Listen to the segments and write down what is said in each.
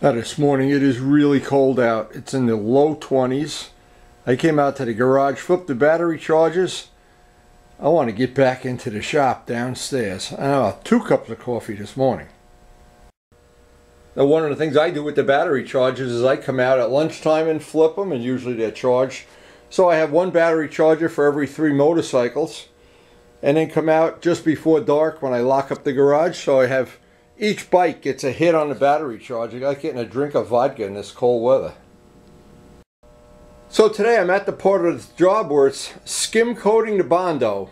Now this morning it is really cold out. It's in the low 20s. I came out to the garage, flipped the battery chargers. I want to get back into the shop downstairs. I had 2 cups of coffee this morning. Now one of the things I do with the battery chargers is I come out at lunchtime and flip them, and usually they're charged. So I have 1 battery charger for every 3 motorcycles, and then come out just before dark when I lock up the garage, so I have each bike gets a hit on the battery charger, like getting a drink of vodka in this cold weather. So today I'm at the part of the job where it's skim coating the Bondo,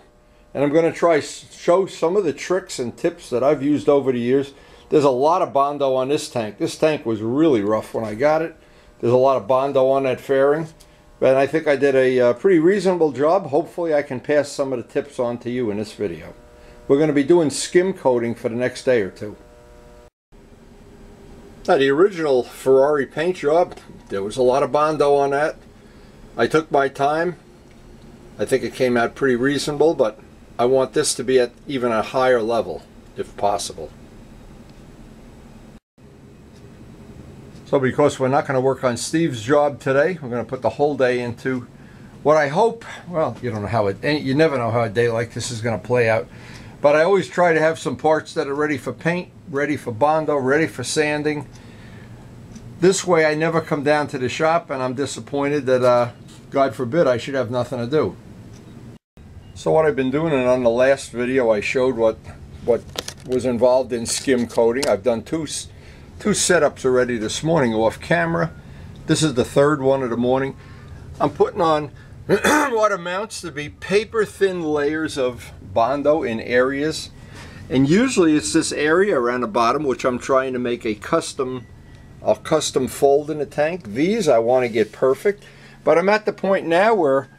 and I'm going to show some of the tricks and tips that I've used over the years. There's a lot of Bondo on this tank. This tank was really rough when I got it. There's a lot of Bondo on that fairing, but I think I did a pretty reasonable job. Hopefully I can pass some of the tips on to you in this video. We're going to be doing skim coating for the next day or 2. Now the original Ferrari paint job, there was a lot of Bondo on that. I took my time. I think it came out pretty reasonable, but I want this to be at even a higher level if possible. So because we're not going to work on Steve's job today, we're going to put the whole day into what I hope, well, you don't know how you never know how a day like this is going to play out. But I always try to have some parts that are ready for paint, ready for Bondo, ready for sanding. This way I never come down to the shop and I'm disappointed that, God forbid, I should have nothing to do. So what I've been doing, and on the last video I showed what was involved in skim coating. I've done two setups already this morning off camera. This is the 3rd one of the morning. I'm putting on what amounts to be paper thin layers of Bondo in areas, and usually it's this area around the bottom which I'm trying to make a custom fold in the tank. These I want to get perfect, but I'm at the point now where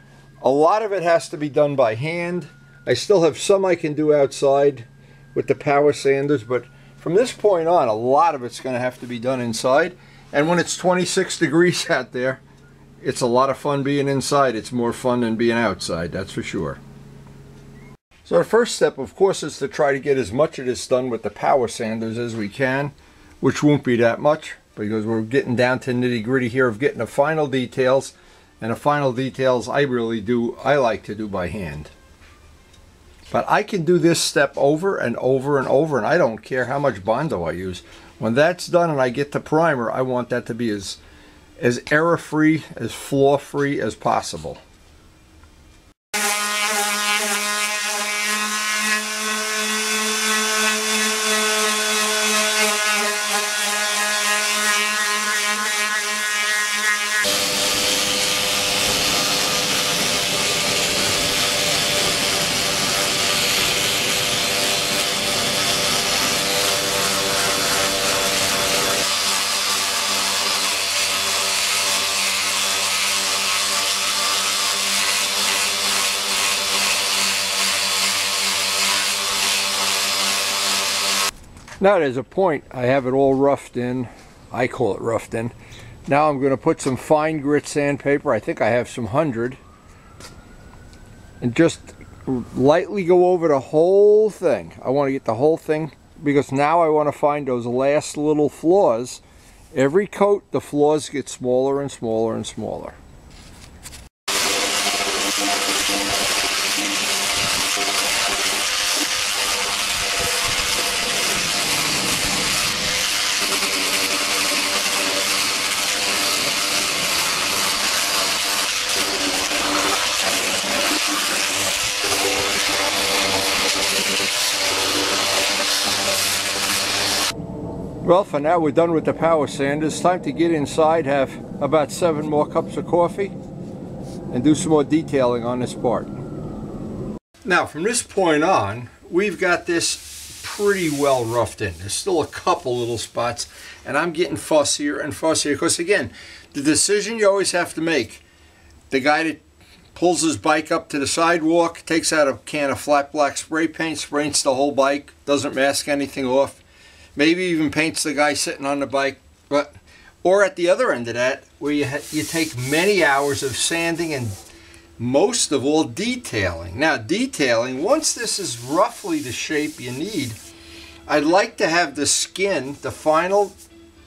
a lot of it has to be done by hand. I still have some I can do outside with the power sanders, but from this point on a lot of it's going to have to be done inside. And when it's 26 degrees out there, it's a lot of fun being inside. It's more fun than being outside, that's for sure. So the first step, of course, is to try to get as much of this done with the power sanders as we can, which won't be that much because we're getting down to nitty-gritty here of getting the final details, and the final details I like to do by hand. But I can do this step over and over and over, and I don't care how much Bondo I use. When that's done and I get the primer, I want that to be as error-free, as flaw-free as possible. Now there's a point, I have it all roughed in. I call it roughed in. Now I'm going to put some fine grit sandpaper. I think I have some 100. And just lightly go over the whole thing. I want to get the whole thing because now I want to find those last little flaws. Every coat, the flaws get smaller and smaller and smaller. Well, for now we're done with the power sander. It's time to get inside, have about 7 more cups of coffee, and do some more detailing on this part. Now from this point on, we've got this pretty well roughed in. There's still a couple little spots, and I'm getting fussier and fussier because, again, the decision you always have to make. The guy that pulls his bike up to the sidewalk, takes out a can of flat black spray paint, sprays the whole bike, doesn't mask anything off. Maybe even paints the guy sitting on the bike. Or at the other end of that, where you take many hours of sanding and most of all detailing. Now detailing, once this is roughly the shape you need, I'd like to have the skin, the final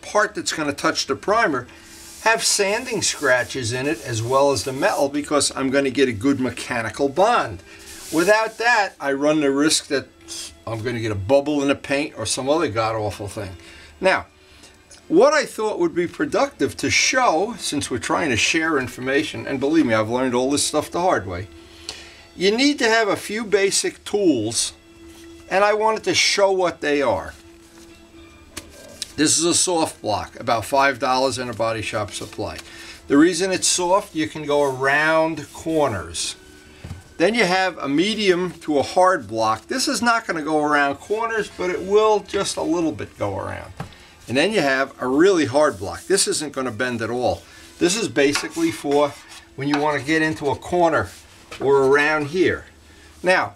part that's going to touch the primer have sanding scratches in it as well as the metal, because I'm going to get a good mechanical bond. Without that, I run the risk that I'm going to get a bubble in the paint or some other god-awful thing. Now, what I thought would be productive to show, since we're trying to share information, and believe me, I've learned all this stuff the hard way, you need to have a few basic tools, and I wanted to show what they are. This is a soft block, about $5 in a body shop supply. The reason it's soft, you can go around corners. Then you have a medium to a hard block. This is not going to go around corners, but it will just a little bit go around. And then you have a really hard block. This isn't going to bend at all. This is basically for when you want to get into a corner or around here. Now,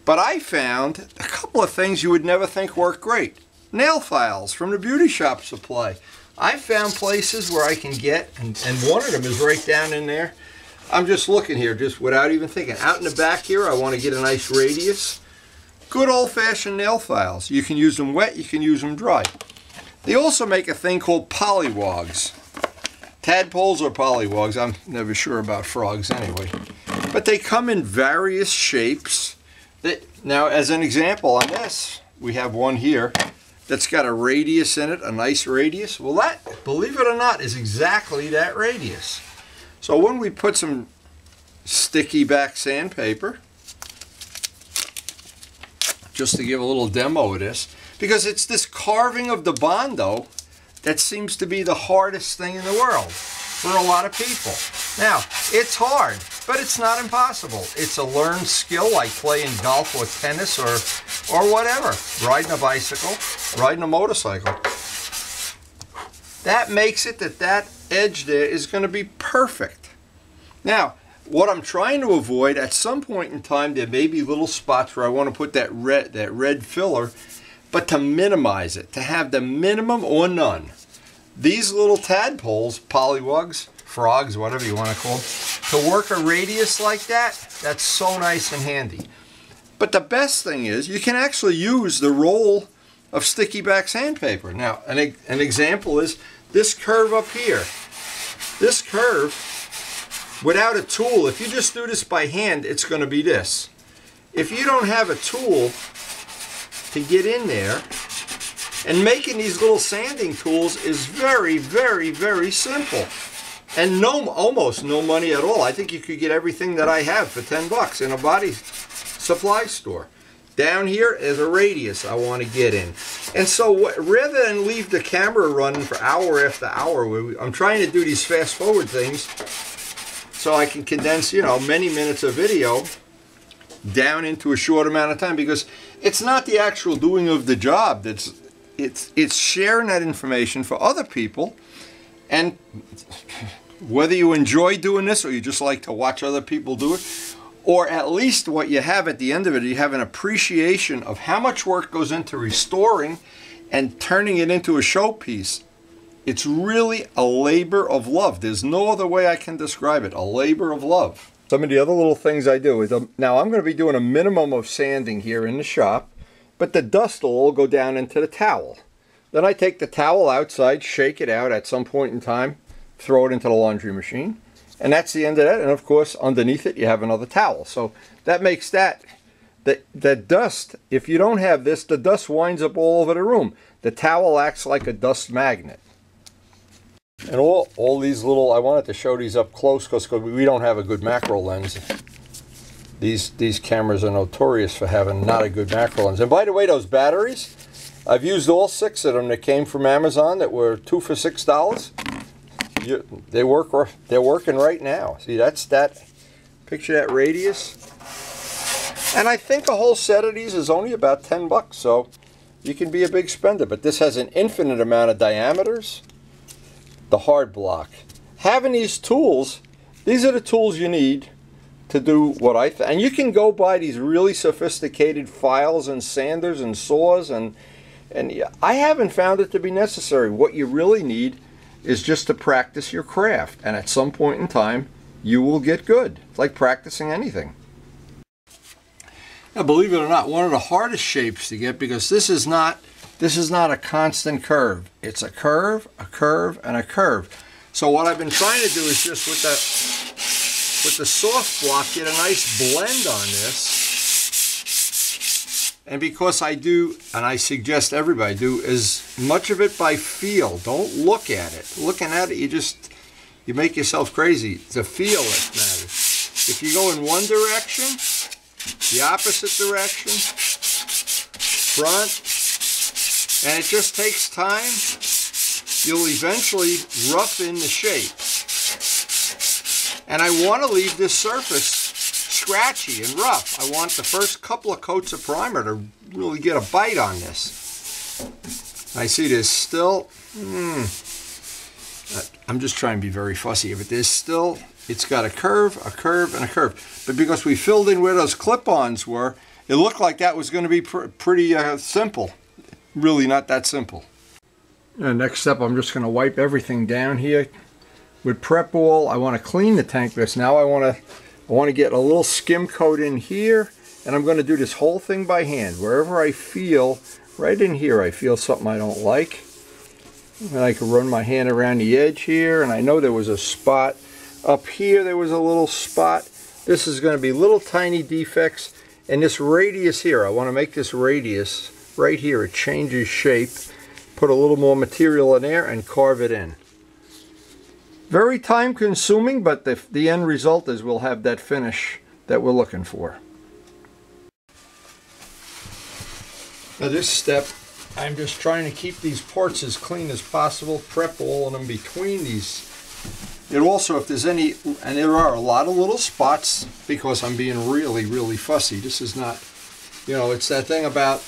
but I found a couple of things you would never think work great. Nail files from the beauty shop supply. I found places where I can get, and one of them is right down in there. I'm just looking here, just without even thinking. Out in the back here, I want to get a nice radius. Good old-fashioned nail files. You can use them wet, you can use them dry. They also make a thing called pollywogs. Tadpoles or pollywogs, I'm never sure about frogs anyway. But they come in various shapes. Now, as an example on this, we have one here that's got a radius in it, a nice radius. Well, that, believe it or not, is exactly that radius. So when we put some sticky back sandpaper, just to give a little demo of this, because it's this carving of the Bondo that seems to be the hardest thing in the world for a lot of people. Now, it's hard, but it's not impossible. It's a learned skill, like playing golf or tennis or whatever. Riding a bicycle, riding a motorcycle. That makes it that edge there is going to be perfect. Now, what I'm trying to avoid, at some point in time, there may be little spots where I want to put that red filler, but to minimize it, to have the minimum or none. These little tadpoles, pollywogs, frogs, whatever you want to call them, to work a radius like that, that's so nice and handy. But the best thing is you can actually use the roll of sticky back sandpaper. Now, an example is this curve up here. This curve, without a tool, if you just do this by hand, it's going to be this. If you don't have a tool to get in there, and making these little sanding tools is very, very, very simple. And almost no money at all. I think you could get everything that I have for 10 bucks in a body supply store. Down here is a radius I want to get in. And so rather than leave the camera running for hour after hour, I'm trying to do these fast forward things so I can condense, you know, many minutes of video down into a short amount of time, because it's not the actual doing of the job that's it's sharing that information for other people. And whether you enjoy doing this or you just like to watch other people do it, or at least what you have at the end of it, you have an appreciation of how much work goes into restoring and turning it into a showpiece. It's really a labor of love. There's no other way I can describe it, a labor of love. Some of the other little things I do is, now I'm going to be doing a minimum of sanding here in the shop, but the dust will all go down into the towel. Then I take the towel outside, shake it out at some point in time, throw it into the laundry machine, and that's the end of that. And of course, underneath it, you have another towel. So that makes that dust, if you don't have this, the dust winds up all over the room. The towel acts like a dust magnet. And all these little, I wanted to show these up close because we don't have a good macro lens. These cameras are notorious for having not a good macro lens. And by the way, those batteries, I've used all 6 of them that came from Amazon that were 2 for $6. They're working right now. See, that's that. Picture that radius. And I think a whole set of these is only about 10 bucks, so you can be a big spender. But this has an infinite amount of diameters. The hard block. Having these tools, these are the tools you need to do what and you can go buy these really sophisticated files and sanders and saws, and I haven't found it to be necessary. What you really need is just to practice your craft, and at some point in time you will get good. It's like practicing anything. Now, believe it or not, one of the hardest shapes to get, because this is not This is not a constant curve. It's a curve, and a curve. So what I've been trying to do is just with the soft block get a nice blend on this. And because I do, and I suggest everybody do, as much of it by feel. Don't look at it. Looking at it, you make yourself crazy. It's the feel that matters. If you go in one direction, the opposite direction, front, and it just takes time, you'll eventually rough in the shape. And I want to leave this surface scratchy and rough. I want the first couple of coats of primer to really get a bite on this. I see there's still, I'm just trying to be very fussy, but there's still, it's got a curve, and a curve. But because we filled in where those clip-ons were, it looked like that was going to be pretty simple. Really not that simple. And next step, I'm just going to wipe everything down here with prep oil. I want to clean the tank this. Now I want to get a little skim coat in here, and I'm going to do this whole thing by hand. Wherever I feel, right in here, I feel something I don't like. And I can run my hand around the edge here, and I know there was a spot up here. There was a little spot. This is going to be little tiny defects. And this radius here, I want to make this radius right here. It changes shape. Put a little more material in there and carve it in. Very time consuming, but the end result is we'll have that finish that we're looking for. Now this step, I'm just trying to keep these ports as clean as possible, prep all of them between these. It also, if there's any, and there are a lot of little spots because I'm being really fussy. This is not, you know, it's that thing about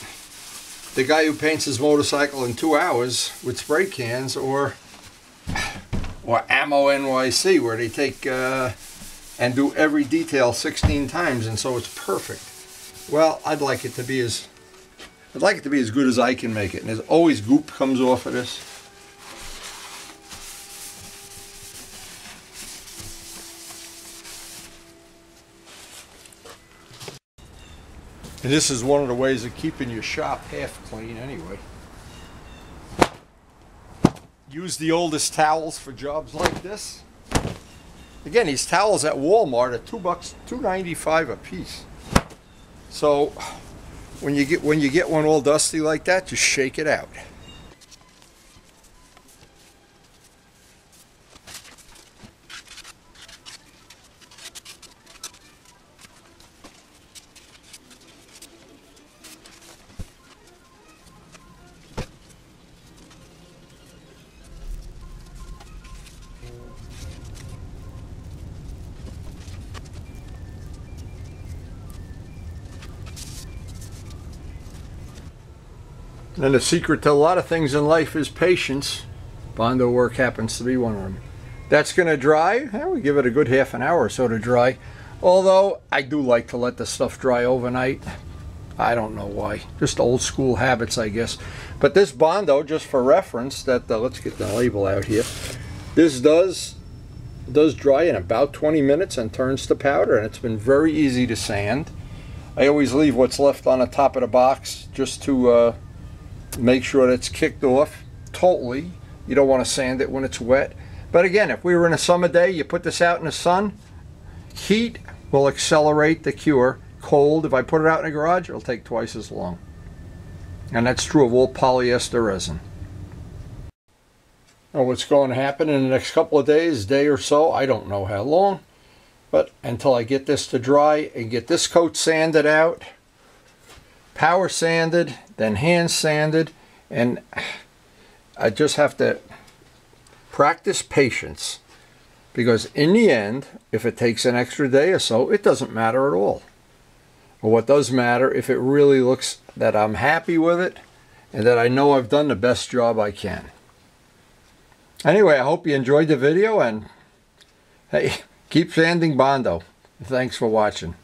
the guy who paints his motorcycle in 2 hours with spray cans, or Ammo NYC, where they take and do every detail 16 times, and so it's perfect. Well, I'd like it to be as good as I can make it. And there's always goop comes off of this. And this is one of the ways of keeping your shop half clean anyway. Use the oldest towels for jobs like this. Again, these towels at Walmart are $2.95 a piece. So when you get one all dusty like that, just shake it out. And the secret to a lot of things in life is patience. Bondo work happens to be one of them. That's going to dry. We give it a good half an hour or so to dry. Although I do like to let the stuff dry overnight. I don't know why. Just old school habits, I guess. But this Bondo, just for reference, that let's get the label out here. This does dry in about 20 minutes and turns to powder, and it's been very easy to sand. I always leave what's left on the top of the box just to make sure that it's kicked off totally. You don't want to sand it when it's wet. But again, if we were in a summer day, you put this out in the sun, heat will accelerate the cure. Cold, if I put it out in the garage, it'll take twice as long. And that's true of all polyester resin. Now what's going to happen in the next couple of days, day or so, I don't know how long, but until I get this to dry and get this coat sanded out, power sanded, then hand sanded, and I just have to practice patience, because in the end, if it takes an extra day or so, it doesn't matter at all. But what does matter, if it really looks that I'm happy with it and that I know I've done the best job I can. Anyway, I hope you enjoyed the video, and hey, keep sanding Bondo. Thanks for watching.